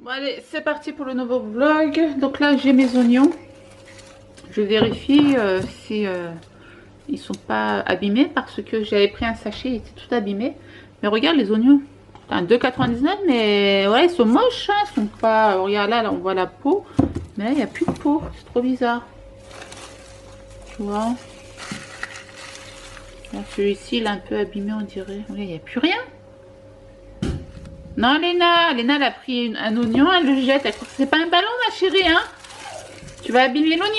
Bon allez, c'est parti pour le nouveau vlog. Donc là j'ai mes oignons. Je vérifie si ils sont pas abîmés parce que j'avais pris un sachet, il était tout abîmé. Mais regarde les oignons. Enfin, 2,99 mais ouais ils sont moches, hein, ils sont pas. Regarde là on voit la peau, mais là il n'y a plus de peau, c'est trop bizarre. Tu vois. Celui-ci il est un peu abîmé on dirait. Regarde, il n'y a plus rien. Non Léna, Léna elle a pris un oignon, elle le jette, elle croit que c'est pas un ballon ma chérie hein. Tu vas abîmer l'oignon.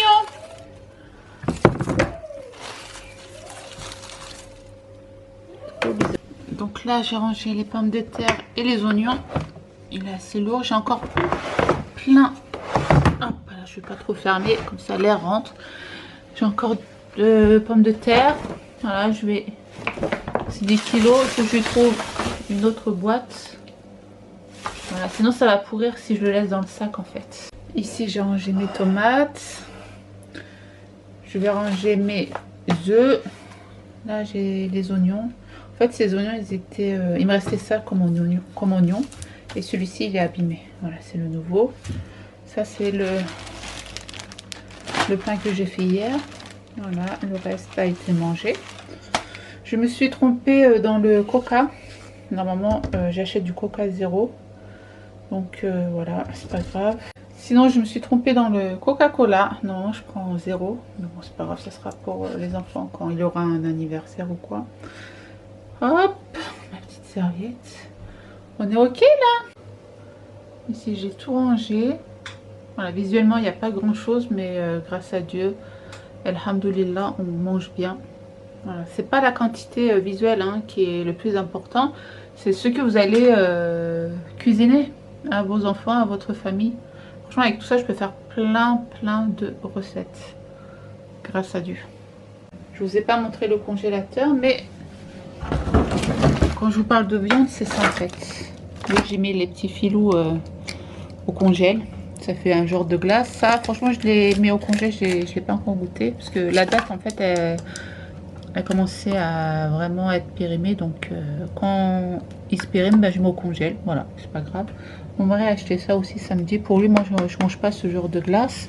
Donc là j'ai rangé les pommes de terre et les oignons. Il est assez lourd, j'ai encore plein. Hop là, je vais pas trop fermer comme ça l'air rentre. J'ai encore de pommes de terre. Voilà, je vais. C'est 10 kilos, il faut que je trouve une autre boîte. Voilà, sinon ça va pourrir si je le laisse dans le sac en fait. Ici j'ai rangé mes tomates. Je vais ranger mes œufs. Là j'ai les oignons. En fait ces oignons ils étaient. Il me restait ça comme oignon. Et celui-ci il est abîmé. Voilà, c'est le nouveau. Ça c'est le pain que j'ai fait hier. Voilà, le reste a été mangé. Je me suis trompée dans le coca. Normalement j'achète du coca zéro. Donc voilà, c'est pas grave. Sinon je me suis trompée dans le Coca-Cola. Non, je prends zéro. Mais bon, c'est pas grave, ça sera pour les enfants quand il y aura un anniversaire ou quoi. Hop, ma petite serviette. On est ok là. Ici j'ai tout rangé. Voilà, visuellement il n'y a pas grand chose, mais grâce à Dieu, alhamdoulilah, on mange bien. Voilà, c'est pas la quantité visuelle hein, qui est le plus important, c'est ce que vous allez cuisiner à vos enfants, à votre famille. Franchement avec tout ça je peux faire plein de recettes grâce à Dieu. Je vous ai pas montré le congélateur, mais quand je vous parle de viande c'est ça en fait. J'ai mis les petits filous au congèle. Ça fait un genre de glace. Ça franchement je l'ai mis au congèle, je l'ai pas encore goûté parce que la date en fait elle commençait à vraiment être périmée. Donc quand il se périme, bah, je mets au congèle. Voilà, c'est pas grave. Mon mari a acheté ça aussi samedi. Pour lui, moi je mange pas ce genre de glace.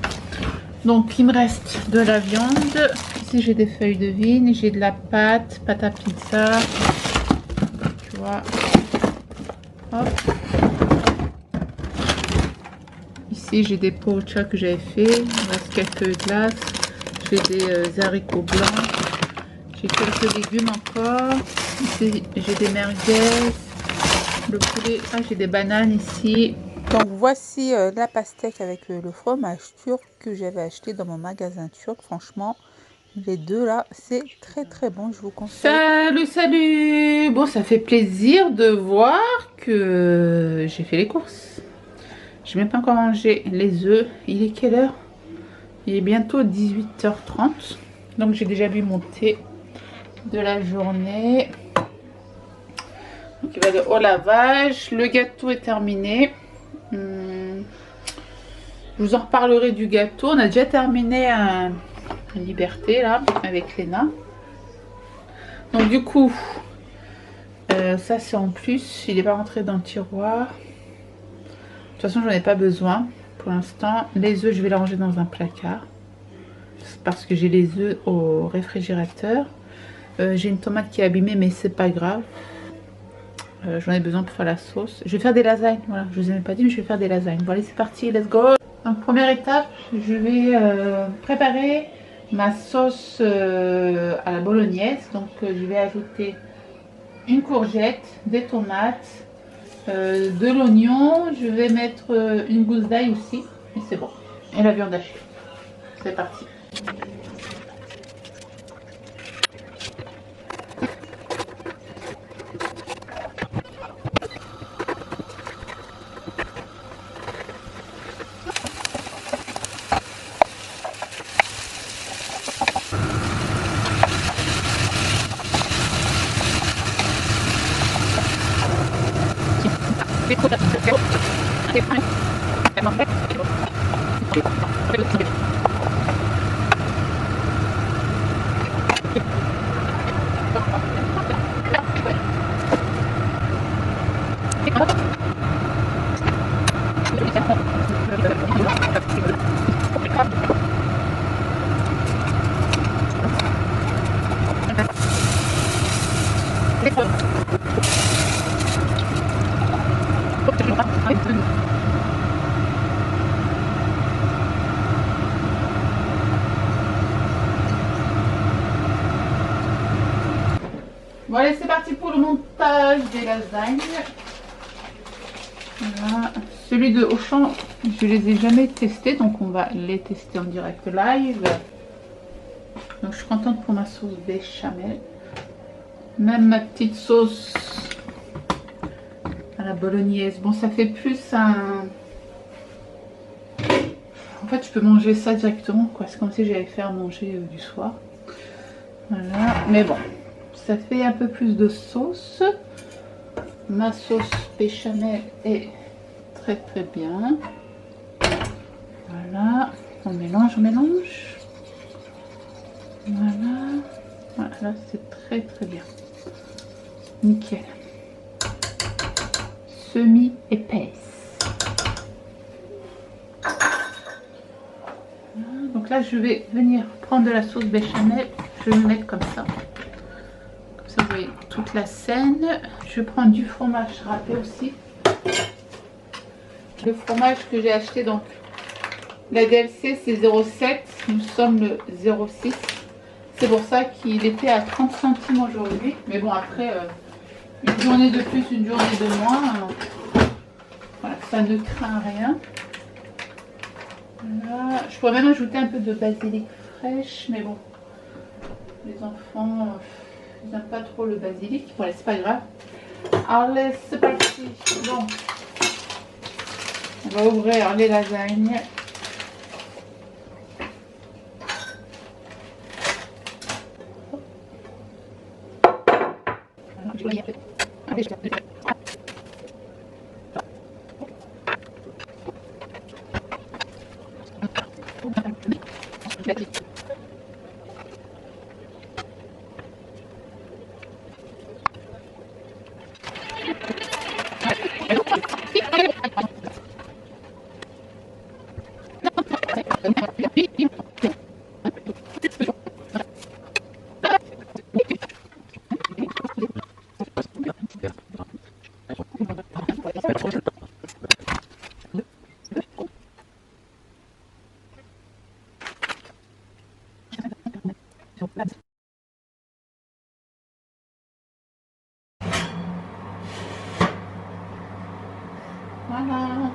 Donc il me reste de la viande. Ici j'ai des feuilles de vigne. J'ai de la pâte à pizza. Tu vois. Hop. Ici j'ai des pochas que j'avais fait. Il me reste quelques glaces. J'ai des haricots blancs. J'ai quelques légumes encore. Ici j'ai des merguez. Le poulet. Ah, j'ai des bananes ici. Donc voici la pastèque avec le fromage turc que j'avais acheté dans mon magasin turc. Franchement, les deux là, c'est très bon. Je vous conseille. Salut. Bon, ça fait plaisir de voir que j'ai fait les courses. J'ai même pas encore mangé les œufs. Il est quelle heure? Il est bientôt 18h30. Donc j'ai déjà bu mon thé de la journée. Donc il va aller au lavage. Le gâteau est terminé. Je vous en reparlerai du gâteau. On a déjà terminé un Liberté là avec Léna. Donc du coup ça c'est en plus. Il n'est pas rentré dans le tiroir. De toute façon j'en ai pas besoin pour l'instant. Les œufs je vais les ranger dans un placard parce que j'ai les œufs au réfrigérateur. J'ai une tomate qui est abîmée mais c'est pas grave. J'en ai besoin pour faire la sauce. Je vais faire des lasagnes. Voilà, je vous ai même pas dit mais je vais faire des lasagnes. Bon allez c'est parti, let's go. Donc première étape, je vais préparer ma sauce à la bolognaise. Donc je vais ajouter une courgette, des tomates, de l'oignon. Je vais mettre une gousse d'ail aussi. Et c'est bon. Et la viande hachée. C'est parti. Bon allez, c'est parti pour le montage des lasagnes. Voilà. Celui de Auchan, je les ai jamais testés, donc on va les tester en direct live. Donc je suis contente pour ma sauce béchamel. Même ma petite sauce à la bolognaise. Bon, ça fait plus un... En fait, je peux manger ça directement, quoi. C'est comme si j'allais faire manger du soir. Voilà. Mais bon, ça fait un peu plus de sauce. Ma sauce béchamel est très très bien. Voilà. On mélange, on mélange. Voilà. Voilà, c'est très très bien. Nickel. Semi-épaisse. Voilà. Donc là, je vais venir prendre de la sauce béchamel. Je vais le mettre comme ça. Comme ça, vous voyez toute la scène. Je vais prendre du fromage râpé aussi. Le fromage que j'ai acheté, donc la DLC c'est 0,7. Nous sommes le 0,6. C'est pour ça qu'il était à 30 centimes aujourd'hui. Mais bon, après, une journée de plus, une journée de moins. Voilà, ça ne craint rien. Voilà. Je pourrais même ajouter un peu de basilic fraîche. Mais bon, les enfants, ils n'aiment pas trop le basilic. Voilà, c'est pas grave. Allez, c'est parti. Donc, on va ouvrir les lasagnes. Voilà.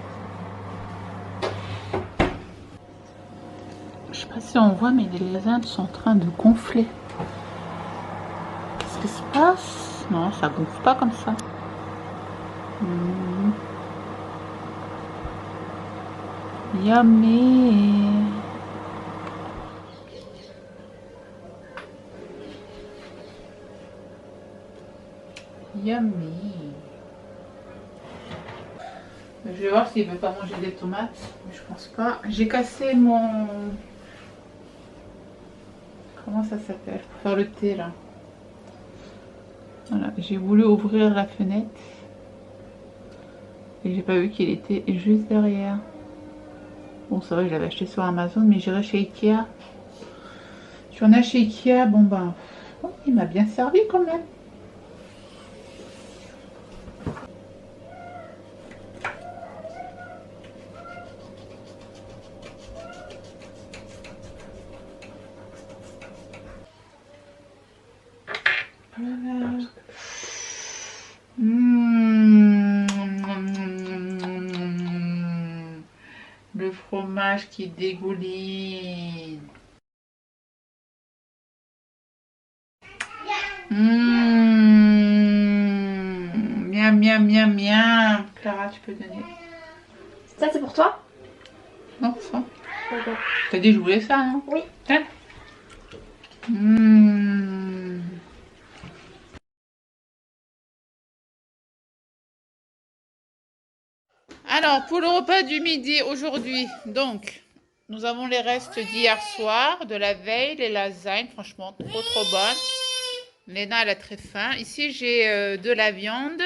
Je sais pas si on voit, mais les lasagnes sont en train de gonfler. Qu'est-ce qui se passe? Non, ça gonfle pas comme ça. Yummy. Yummy. Je vais voir s'il veut pas manger des tomates. Mais je pense pas. J'ai cassé mon... Comment ça s'appelle? Pour faire le thé là. Voilà, j'ai voulu ouvrir la fenêtre. Et j'ai pas vu qu'il était juste derrière. Bon, c'est vrai que je l'avais acheté sur Amazon, mais j'irai chez Ikea. Tu en as chez Ikea, bon ben, bon, il m'a bien servi quand même. Voilà. Le fromage qui dégouline. Miam, miam, miam, miam. Clara, tu peux donner. Ça, c'est pour toi? Non, ça. D'accord. T'as dit que je voulais ça, non? Oui. Hein. Alors, pour le repas du midi aujourd'hui, donc, nous avons les restes d'hier soir, de la veille, les lasagnes, franchement, trop trop bonnes. Léna, elle a très faim. Ici, j'ai de la viande,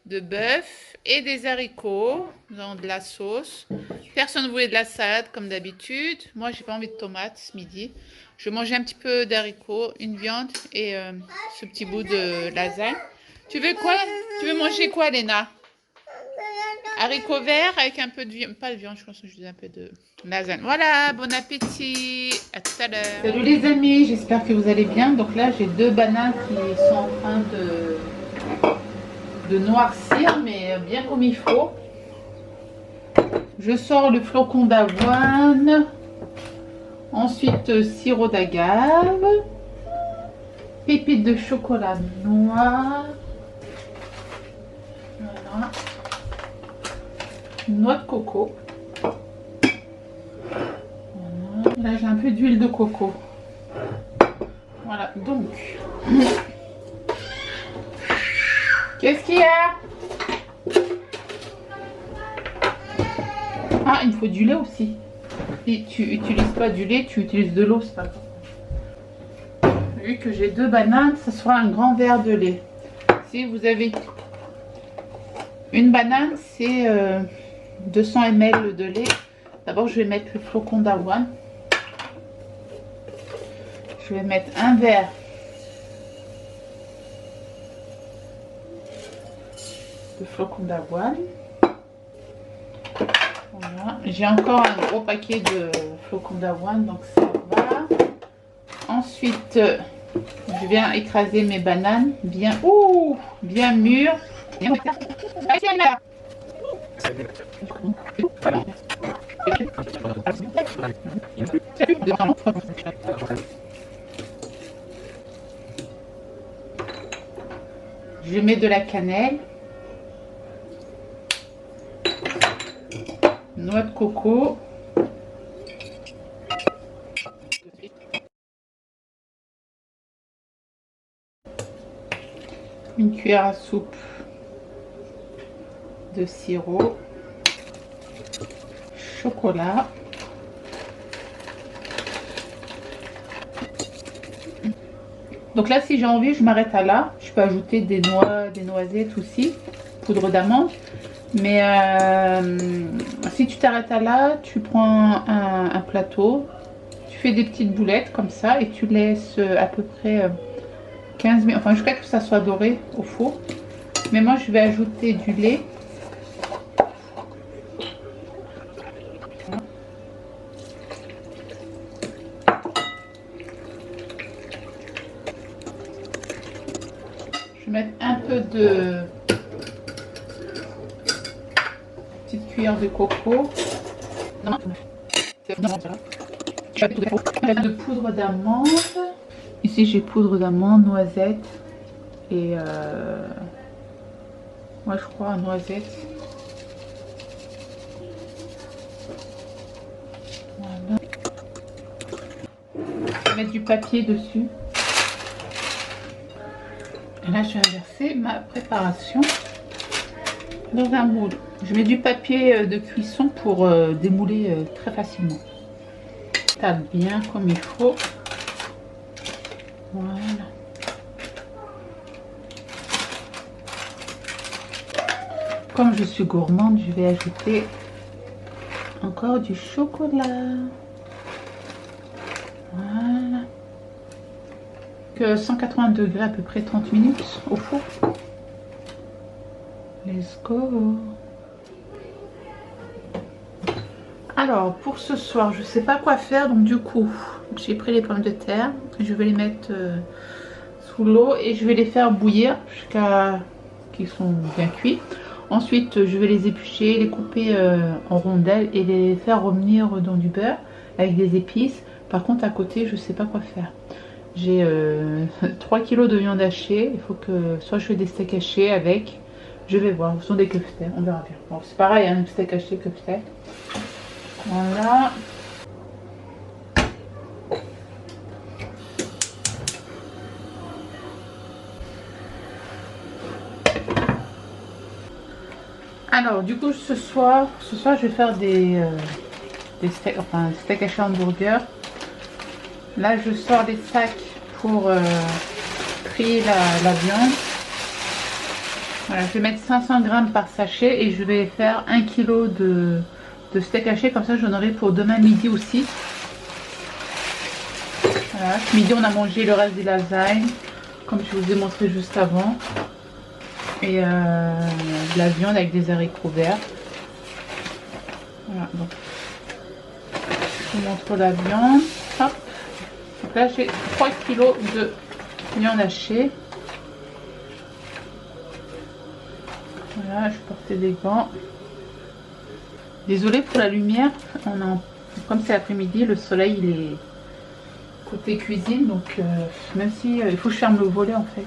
de bœuf et des haricots dans de la sauce. Personne ne voulait de la salade comme d'habitude. Moi, j'ai pas envie de tomates ce midi. Je mangeais un petit peu d'haricots, une viande et ce petit bout de lasagne. Tu veux quoi? Tu veux manger quoi, Léna? Haricots verts avec un peu de viande, pas de viande, je pense que je dis un peu de lasagne. Voilà, bon appétit, à tout à l'heure. Salut les amis, j'espère que vous allez bien. Donc là, j'ai 2 bananes qui sont en train de noircir, mais bien comme il faut. Je sors le flocon d'avoine, ensuite sirop d'agave, pépites de chocolat noir, voilà. Noix de coco. Voilà. Là j'ai un peu d'huile de coco. Voilà, donc. Qu'est-ce qu'il y a? Ah, il faut du lait aussi. Si tu n'utilises pas du lait, tu utilises de l'eau, c'est pas grave. Vu que j'ai 2 bananes, ça sera un grand verre de lait. Si vous avez une banane, c'est 200 ml de lait. D'abord, je vais mettre le flocon d'avoine. Je vais mettre un verre de flocon d'avoine. Voilà. J'ai encore un gros paquet de flocons d'avoine, donc ça va. Ensuite, je viens écraser mes bananes bien, bien mûres. Je mets de la cannelle, noix de coco, une cuillère à soupe de sirop, chocolat, donc là si j'ai envie je m'arrête à là, je peux ajouter des noix, des noisettes aussi, poudre d'amande, mais si tu t'arrêtes à là, tu prends un plateau, tu fais des petites boulettes comme ça et tu laisses à peu près 15 minutes, enfin jusqu'à ce que ça soit doré au four. Mais moi je vais ajouter du lait. Je vais mettre un peu de petite cuillère de coco. De poudre d'amande. Ici j'ai poudre d'amande, noisette et moi je crois noisette. Voilà. Je vais mettre du papier dessus. Et là je vais inverser ma préparation dans un moule. Je mets du papier de cuisson pour démouler très facilement. Tape bien comme il faut. Voilà. Comme je suis gourmande, je vais ajouter encore du chocolat. Voilà. Que 180 degrés à peu près 30 minutes au four. Let's go. Alors pour ce soir, je sais pas quoi faire, donc du coup j'ai pris les pommes de terre, je vais les mettre sous l'eau et je vais les faire bouillir jusqu'à qu'ils sont bien cuits. Ensuite je vais les éplucher, les couper en rondelles et les faire revenir dans du beurre avec des épices. Par contre à côté je sais pas quoi faire. J'ai 3 kg de viande hachée, il faut que soit je fais des steaks hachés avec, je vais voir, ce sont des kefta, on verra bien. Bon, c'est pareil, un steak haché, kefta. Voilà. Alors du coup ce soir je vais faire des steaks, enfin steak haché hamburger. Là je sors les sacs pour trier la viande. Voilà, je vais mettre 500 grammes par sachet et je vais faire 1 kg de steak haché. Comme ça, j'en aurai pour demain midi aussi. Voilà, ce midi, on a mangé le reste des lasagnes, comme je vous ai montré juste avant. Et de la viande avec des haricots verts. Voilà, donc je vous montre la viande. Hop. Donc là, j'ai 3 kg de viande hachée. Voilà, je portais des gants. Désolée pour la lumière, comme c'est l'après-midi, le soleil il est côté cuisine, donc même si il faut que je ferme le volet en fait,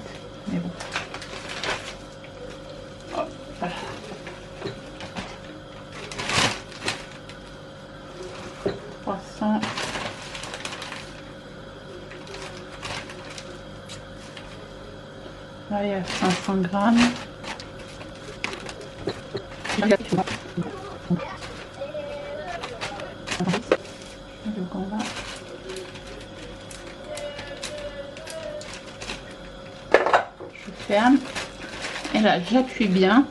mais bon. Hop, voilà. Là il y a 500 grammes. Je ferme et là j'appuie bien.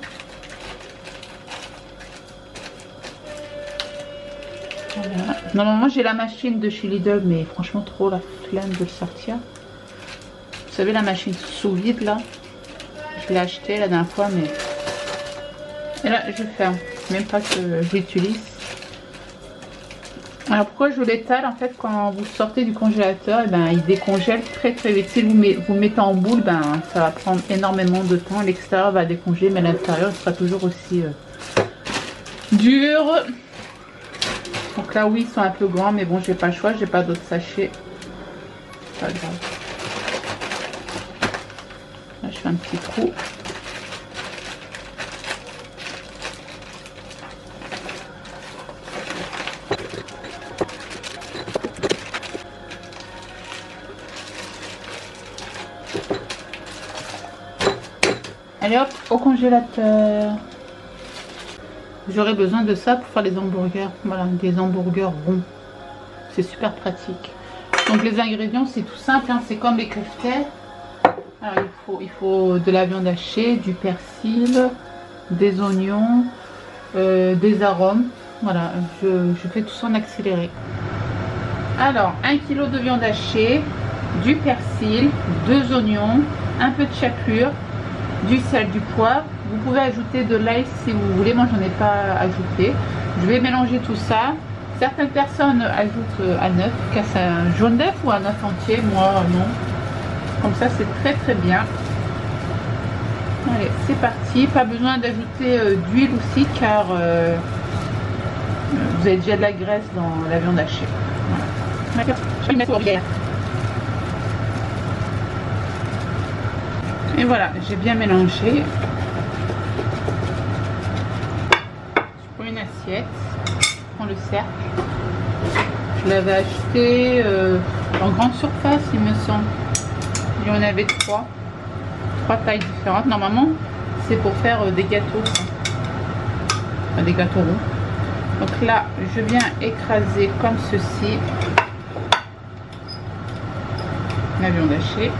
Voilà. Normalement j'ai la machine de chez Lidl, mais franchement trop la flemme de le sortir. Vous savez la machine sous vide là, je l'ai acheté la dernière fois, mais et là je ferme, même pas que j'utilise. Alors pourquoi je l'étale? En fait quand vous sortez du congélateur, et ben il décongèle très très vite. Si vous mettez en boule, ben ça va prendre énormément de temps. L'extérieur va décongeler, mais l'intérieur sera toujours aussi dur. Donc là oui ils sont un peu grands, mais bon j'ai pas le choix, j'ai pas d'autres sachets. Pas grave. Là je fais un petit trou. Allez hop, au congélateur. J'aurais besoin de ça pour faire les hamburgers. Voilà, des hamburgers ronds. C'est super pratique. Donc les ingrédients, c'est tout simple, hein, c'est comme les kefter. Alors il faut de la viande hachée, du persil, des oignons, des arômes. Voilà, je fais tout ça en accéléré. Alors, 1 kg de viande hachée, du persil, 2 oignons, un peu de chapelure, du sel, du poivre. Vous pouvez ajouter de l'ail si vous voulez, moi j'en ai pas ajouté. Je vais mélanger tout ça. Certaines personnes ajoutent un œuf, cassent un jaune d'œuf ou un œuf entier, moi non. Comme ça c'est très très bien. Allez, c'est parti. Pas besoin d'ajouter d'huile aussi car vous avez déjà de la graisse dans la viande hachée. Voilà. Je vais le mettre au bière. Et voilà, j'ai bien mélangé. Je prends une assiette, je prends le cercle. Je l'avais acheté en grande surface, il me semble. Il y en avait trois tailles différentes. Normalement, c'est pour faire des gâteaux, enfin, des gâteaux ronds. Donc là, je viens écraser comme ceci la viande hachée.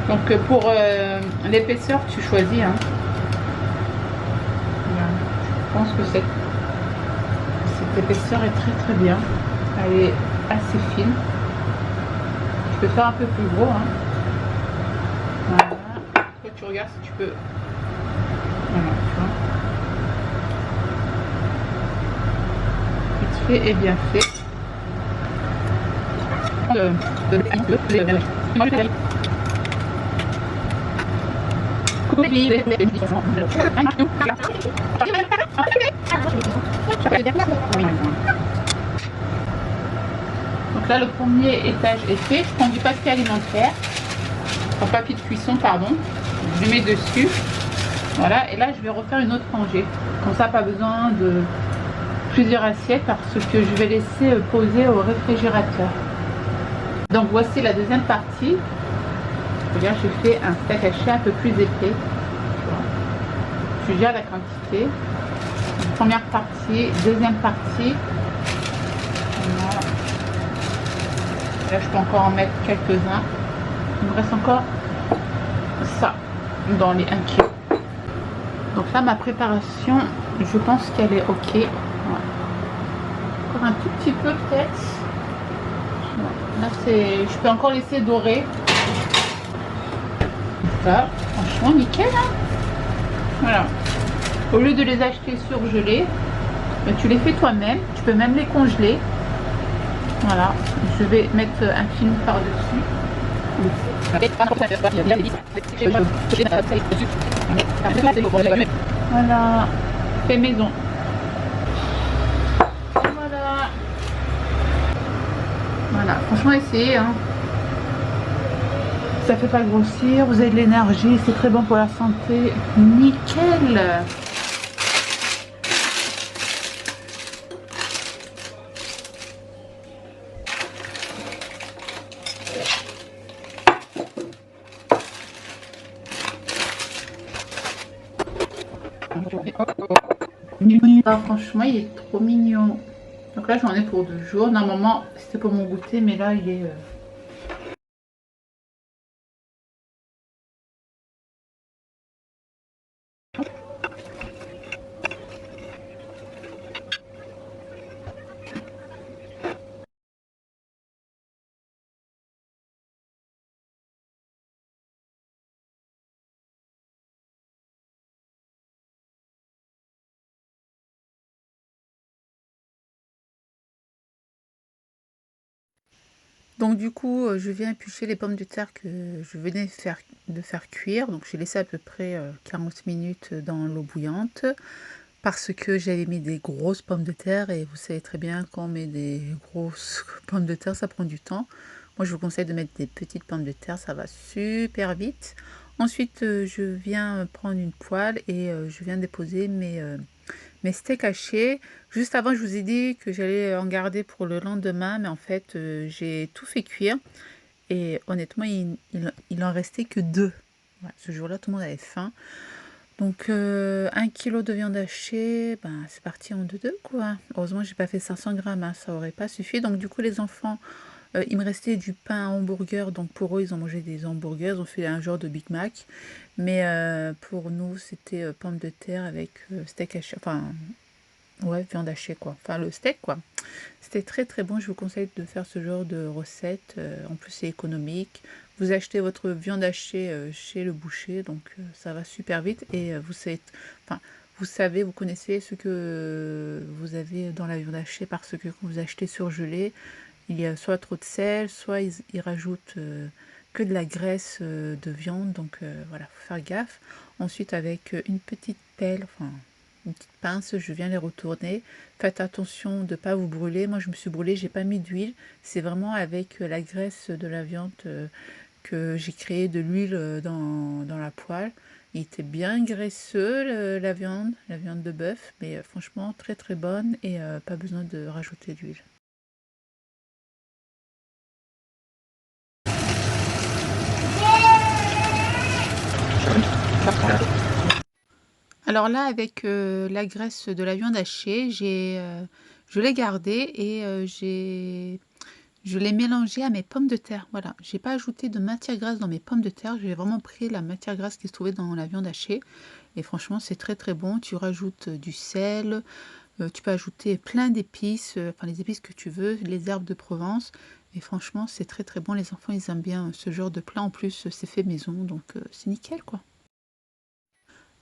Donc pour l'épaisseur, tu choisis. Hein. Voilà. Je pense que cette épaisseur est très très bien. Elle est assez fine. Je peux faire un peu plus gros. Hein. Voilà. Toi, tu regardes si tu peux. Voilà, tu vois. Vite fait et bien fait. Donc là le premier étage est fait. Je prends du papier alimentaire, en papier de cuisson pardon, je le mets dessus. Voilà, et là je vais refaire une autre rangée. Comme ça pas besoin de plusieurs assiettes parce que je vais laisser poser au réfrigérateur. Donc voici la deuxième partie. Regarde, j'ai fait un steak haché un peu plus épais. Je gère la quantité. Première partie, deuxième partie. Voilà. Là, je peux encore en mettre quelques-uns. Il me reste encore ça. dans les 1 kg. Donc là, ma préparation, je pense qu'elle est ok. Ouais. Encore un tout petit peu peut-être. Ouais. Là, je peux encore laisser dorer. Ça, franchement, nickel. Hein, voilà. Au lieu de les acheter surgelés, tu les fais toi-même. Tu peux même les congeler. Voilà. Je vais mettre un film par-dessus. Voilà, fait maison. Voilà. Voilà, franchement essayez. Hein. Ça fait pas grossir, vous avez de l'énergie, c'est très bon pour la santé. Nickel. Ah, franchement, il est trop mignon. Donc là, j'en ai pour 2 jours. Normalement, c'était pour mon goûter, mais là, il est... Donc du coup, je viens éplucher les pommes de terre que je venais de faire cuire. Donc j'ai laissé à peu près 40 minutes dans l'eau bouillante parce que j'avais mis des grosses pommes de terre et vous savez très bien quand on met des grosses pommes de terre, ça prend du temps. Moi, je vous conseille de mettre des petites pommes de terre, ça va super vite. Ensuite, je viens prendre une poêle et je viens déposer mes steaks hachés. Juste avant, je vous ai dit que j'allais en garder pour le lendemain, mais en fait, j'ai tout fait cuire. Et honnêtement, il en restait que 2. Ouais, ce jour-là, tout le monde avait faim. Donc, 1 kilo de viande hachée, ben, c'est parti en 2-2, quoi. Heureusement, j'ai pas fait 500 grammes, hein, ça aurait pas suffi. Donc, du coup, les enfants, il me restait du pain à hamburger. Donc, pour eux, ils ont mangé des hamburgers. Ils ont fait un genre de Big Mac. Mais pour nous, c'était pommes de terre avec steak haché. Enfin, ouais, viande hachée, quoi. Enfin, le steak, quoi. C'était très très bon. Je vous conseille de faire ce genre de recette. En plus, c'est économique. Vous achetez votre viande hachée chez le boucher, donc ça va super vite. Et enfin, vous connaissez ce que vous avez dans la viande hachée parce que quand vous achetez surgelé, il y a soit trop de sel, soit ils rajoutent que de la graisse de viande. Donc voilà, faut faire gaffe. Ensuite, avec une petite pelle, enfin une petite pince, je viens les retourner. Faites attention de ne pas vous brûler. Moi, je me suis brûlée, j'ai pas mis d'huile. C'est vraiment avec la graisse de la viande que j'ai créé de l'huile dans la poêle. Il était bien graisseux, la viande de bœuf, mais franchement très très bonne et pas besoin de rajouter d'huile. Alors là, avec la graisse de la viande hachée, je l'ai gardée et je l'ai mélangée à mes pommes de terre. Voilà, j'ai pas ajouté de matière grasse dans mes pommes de terre. J'ai vraiment pris la matière grasse qui se trouvait dans la viande hachée. Et franchement, c'est très très bon. Tu rajoutes du sel, tu peux ajouter plein d'épices, enfin les épices que tu veux, les herbes de Provence. Et franchement, c'est très très bon. Les enfants, ils aiment bien ce genre de plat. En plus, c'est fait maison, donc c'est nickel, quoi.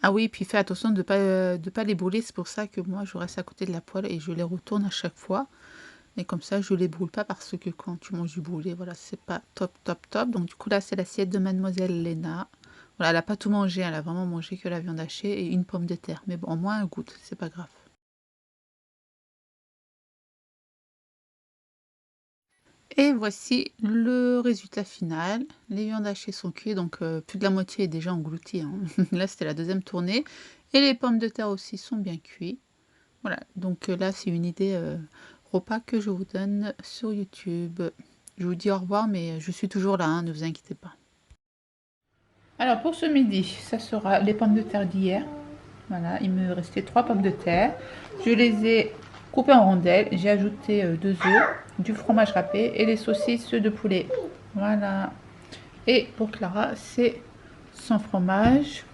Ah oui, puis fais attention de pas les brûler. C'est pour ça que moi, je reste à côté de la poêle et je les retourne à chaque fois. Et comme ça, je les brûle pas parce que quand tu manges du brûlé, voilà, c'est pas top, top, top. Donc du coup, là, c'est l'assiette de Mademoiselle Léna. Voilà, elle a pas tout mangé. Elle a vraiment mangé que la viande hachée et une pomme de terre. Mais bon, au moins, elle goûte. C'est pas grave. Et voici le résultat final. Les viandes hachées sont cuites, donc plus de la moitié est déjà engloutie. Hein. Là, c'était la deuxième tournée. Et les pommes de terre aussi sont bien cuites. Voilà, donc là, c'est une idée repas que je vous donne sur YouTube. Je vous dis au revoir, mais je suis toujours là, hein, ne vous inquiétez pas. Alors, pour ce midi, ça sera les pommes de terre d'hier. Voilà, il me restait 3 pommes de terre. Je les ai coupées en rondelles. J'ai ajouté 2 œufs, du fromage râpé et les saucisses de poulet. Voilà. Et pour Clara, c'est sans fromage.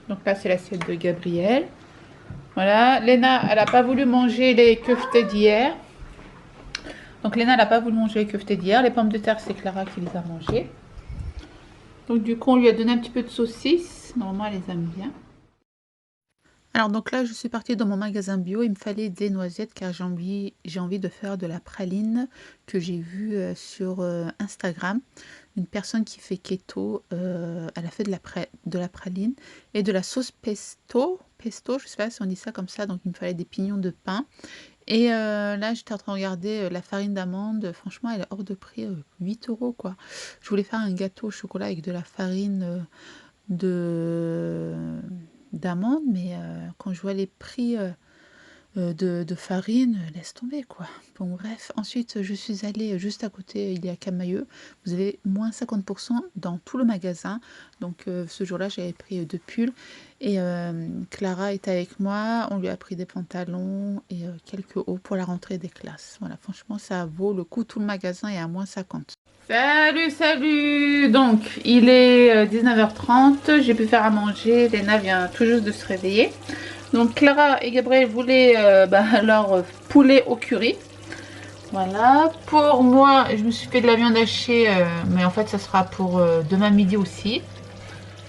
Donc là, c'est l'assiette de Gabriel. Voilà, Léna, elle n'a pas voulu manger les keftés d'hier. Donc Léna, elle n'a pas voulu manger les keftés d'hier. Les pommes de terre, c'est Clara qui les a mangées. Donc du coup, on lui a donné un petit peu de saucisse. Normalement, elle les aime bien. Alors donc là, je suis partie dans mon magasin bio. Il me fallait des noisettes car j'ai envie de faire de la praline que j'ai vue sur Instagram. Une personne qui fait keto, elle a fait de la praline et de la sauce pesto, je ne sais pas si on dit ça comme ça, donc il me fallait des pignons de pain. Et là, j'étais en train de regarder la farine d'amande, franchement, elle est hors de prix, 8 € quoi. Je voulais faire un gâteau au chocolat avec de la farine d'amande, mais quand je vois les prix de farine, laisse tomber quoi. Bon bref, ensuite je suis allée juste à côté, il y a Camailleux, vous avez moins 50% dans tout le magasin, donc ce jour-là j'avais pris 2 pulls et Clara était avec moi, on lui a pris des pantalons et quelques hauts pour la rentrée des classes. Voilà, franchement ça vaut le coup, tout le magasin est à moins 50. Salut, salut! Donc, il est 19h30, j'ai pu faire à manger, Léna vient tout juste de se réveiller. Donc, Clara et Gabriel voulaient leur poulet au curry. Voilà, pour moi, je me suis fait de la viande hachée, mais en fait, ça sera pour demain midi aussi.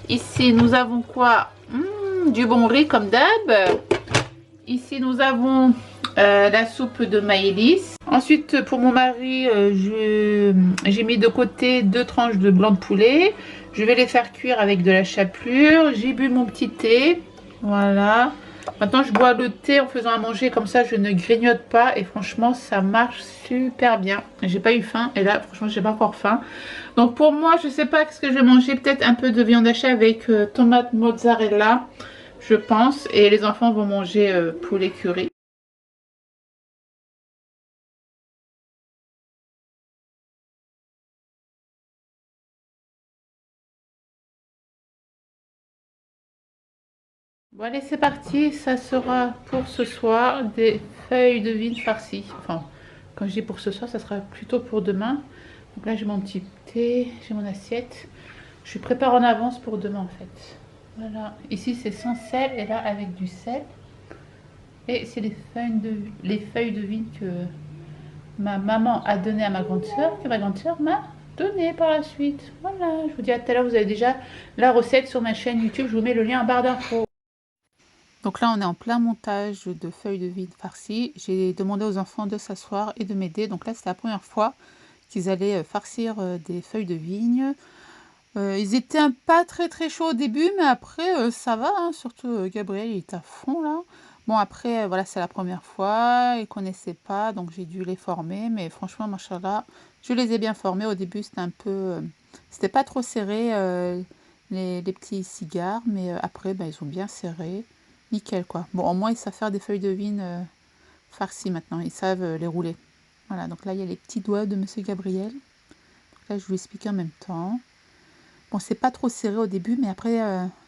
Ici, nous avons quoi? Du bon riz comme d'hab. Ici, nous avons la soupe de maïlis. Ensuite, pour mon mari, j'ai mis de côté 2 tranches de blanc de poulet. Je vais les faire cuire avec de la chapelure. J'ai bu mon petit thé. Voilà. Maintenant, je bois le thé en faisant à manger. Comme ça, je ne grignote pas. Et franchement, ça marche super bien. J'ai pas eu faim. Et là, franchement, j'ai pas encore faim. Donc, pour moi, je sais pas ce que je vais manger. Peut-être un peu de viande hachée avec tomate mozzarella, je pense. Et les enfants vont manger poulet curry. Bon allez, c'est parti, ça sera pour ce soir des feuilles de vigne farcies. Enfin, quand je dis pour ce soir, ça sera plutôt pour demain. Donc là, j'ai mon petit thé, j'ai mon assiette. Je prépare en avance pour demain en fait. Voilà, ici c'est sans sel et là avec du sel. Et c'est les feuilles de vigne que ma maman a donné à ma grande soeur, que ma grande soeur m'a donné par la suite. Voilà, je vous dis à tout à l'heure, vous avez déjà la recette sur ma chaîne YouTube, je vous mets le lien en barre d'infos. Donc là, on est en plein montage de feuilles de vigne farcies. J'ai demandé aux enfants de s'asseoir et de m'aider. Donc là, c'était la première fois qu'ils allaient farcir des feuilles de vigne. Ils étaient pas très chauds au début, mais après, ça va. Hein. Surtout Gabriel, il est à fond là. Bon, après, voilà, c'est la première fois. Ils ne connaissaient pas, donc j'ai dû les former. Mais franchement, machallah, je les ai bien formés. Au début, c'était un peu... c'était pas trop serré, les petits cigares. Mais après, ils ont bien serré. Nickel quoi. Bon, au moins ils savent faire des feuilles de vigne farcies maintenant. Ils savent les rouler. Voilà, donc là il y a les petits doigts de Monsieur Gabriel. Donc là je vous explique en même temps. Bon, c'est pas trop serré au début, mais après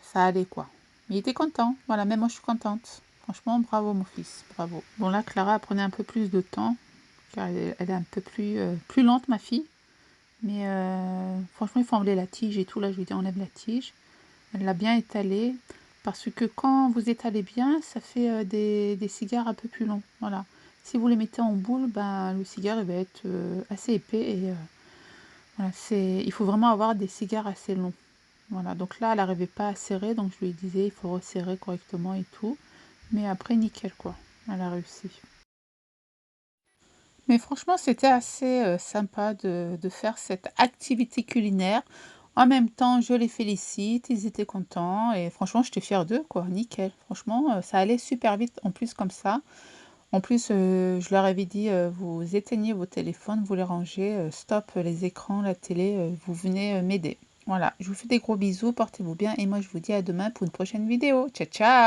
ça allait quoi. Mais il était content. Voilà, même moi je suis contente. Franchement, bravo mon fils, bravo. Bon là Clara prenait un peu plus de temps, car elle est un peu plus lente ma fille. Mais franchement il faut enlever la tige et tout. Là je lui dis enlève la tige. Elle l'a bien étalé. Parce que quand vous étalez bien, ça fait des cigares un peu plus longs. Voilà. Si vous les mettez en boule, le cigare il va être assez épais. Et voilà, il faut vraiment avoir des cigares assez longs. Voilà. Donc là, elle n'arrivait pas à serrer. Donc je lui disais, il faut resserrer correctement et tout. Mais après, nickel quoi. Elle a réussi. Mais franchement, c'était assez sympa de faire cette activité culinaire. En même temps, je les félicite, ils étaient contents et franchement, j'étais fière d'eux, quoi, nickel. Franchement, ça allait super vite en plus comme ça. En plus, je leur avais dit, vous éteignez vos téléphones, vous les rangez, stop les écrans, la télé, vous venez m'aider. Voilà, je vous fais des gros bisous, portez-vous bien et moi je vous dis à demain pour une prochaine vidéo. Ciao, ciao!